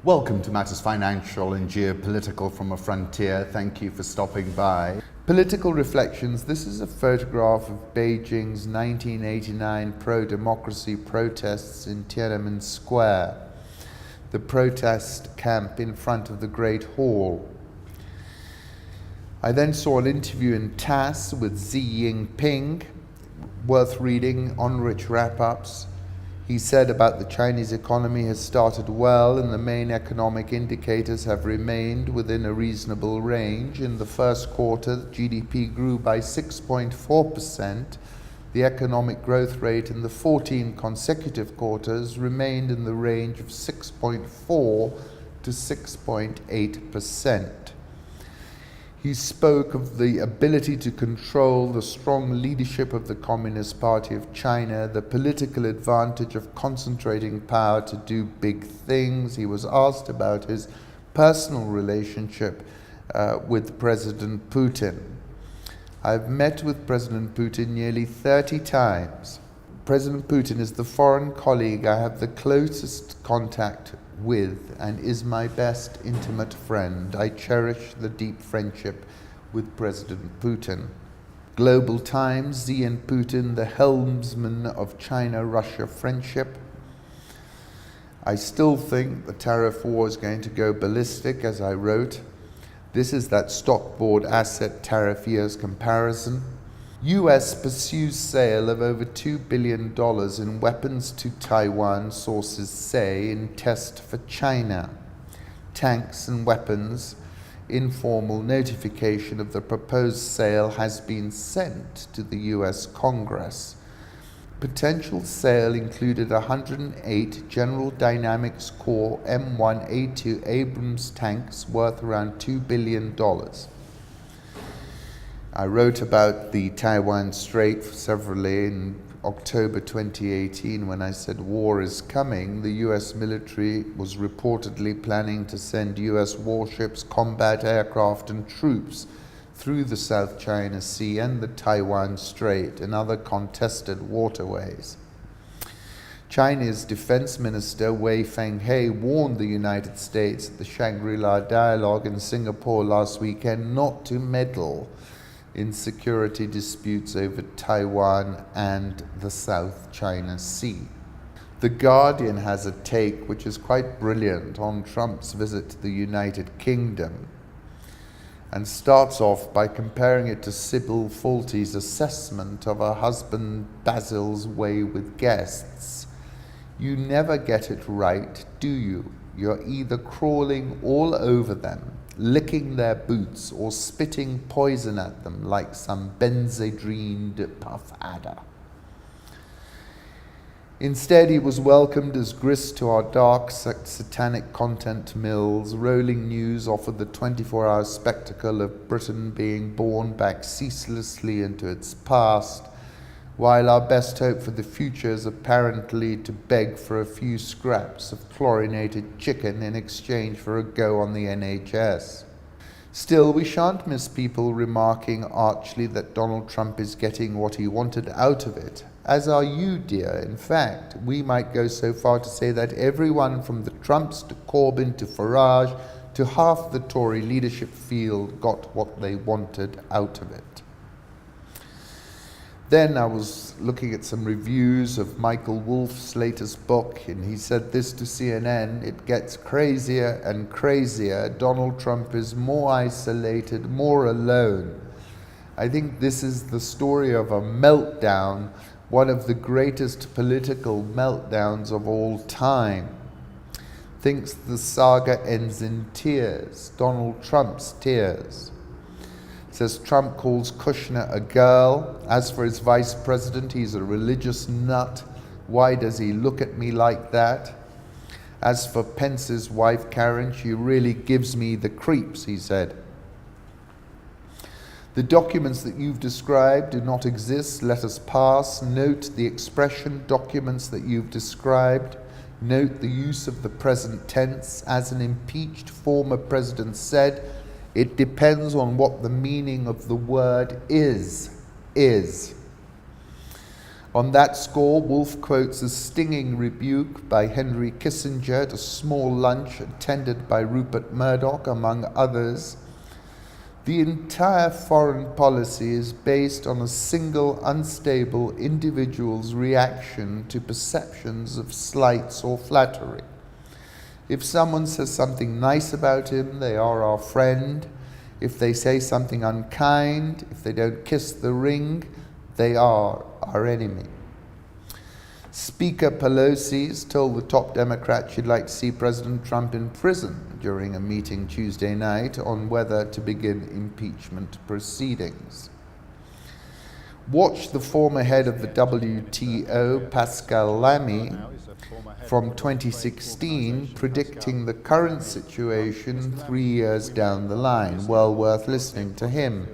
Welcome to Matters Financial and Geopolitical from a Frontier. Thank you for stopping by. Political Reflections. This is a photograph of Beijing's 1989 pro-democracy protests in Tiananmen Square, the protest camp in front of the Great Hall. I then saw an interview in TASS with Xi Jinping, worth reading, on rich wrap-ups. He said about the Chinese economy has started well and the main economic indicators have remained within a reasonable range. In the first quarter, GDP grew by 6.4%. The economic growth rate in the 14 consecutive quarters remained in the range of 6.4 to 6.8%. He spoke of the ability to control the strong leadership of the Communist Party of China, the political advantage of concentrating power to do big things. He was asked about his personal relationship with President Putin. I've met with President Putin nearly 30 times. President Putin is the foreign colleague I have the closest contact with and is my best intimate friend. I cherish the deep friendship with President Putin. Global Times, Xi and Putin, the helmsman of China-Russia friendship. I still think the tariff war is going to go ballistic, as I wrote. This is that stock board asset tariff years comparison. US pursues sale of over $2 billion in weapons to Taiwan, sources say, in test for China. Tanks and weapons. Informal notification of the proposed sale has been sent to the US Congress. Potential sale included 108 General Dynamics Corps M1A2 Abrams tanks worth around $2 billion. I wrote about the Taiwan Strait severally in October 2018 when I said war is coming. The US military was reportedly planning to send US warships, combat aircraft and troops through the South China Sea and the Taiwan Strait and other contested waterways. China's Defense Minister Wei Fenghe warned the United States at the Shangri-La Dialogue in Singapore last weekend not to meddle in security disputes over Taiwan and the South China Sea. The Guardian has a take which is quite brilliant on Trump's visit to the United Kingdom and starts off by comparing it to Sybil Falty's assessment of her husband Basil's way with guests. You never get it right, do you? You're either crawling all over them, licking their boots, or spitting poison at them like some benzedrined puff adder. Instead, he was welcomed as grist to our dark satanic content mills. Rolling News offered the 24-hour spectacle of Britain being borne back ceaselessly into its past, while our best hope for the future is apparently to beg for a few scraps of chlorinated chicken in exchange for a go on the NHS. Still, we shan't miss people remarking archly that Donald Trump is getting what he wanted out of it, as are you, dear. In fact, we might go so far to say that everyone from the Trumps to Corbyn to Farage to half the Tory leadership field got what they wanted out of it. Then I was looking at some reviews of Michael Wolff's latest book, and he said this to CNN: it gets crazier and crazier. Donald Trump is more isolated, more alone. I think this is the story of a meltdown, one of the greatest political meltdowns of all time. Thinks the saga ends in tears, Donald Trump's tears. Says Trump calls Kushner a girl. As for his vice president, he's a religious nut. Why does he look at me like that? As for Pence's wife, Karen, she really gives me the creeps, he said. The documents that you've described do not exist. Let us pass. Note the expression documents that you've described. Note the use of the present tense. As an impeached former president said, it depends on what the meaning of the word is. On that score, Wolf quotes a stinging rebuke by Henry Kissinger at a small lunch attended by Rupert Murdoch, among others. The entire foreign policy is based on a single unstable individual's reaction to perceptions of slights or flattery. If someone says something nice about him, they are our friend. If they say something unkind, if they don't kiss the ring, they are our enemy. Speaker Pelosi has told the top Democrat she'd like to see President Trump in prison during a meeting Tuesday night on whether to begin impeachment proceedings. Watch the former head of the WTO, Pascal Lamy, from 2016, predicting the current situation 3 years down the line. Well worth listening to him.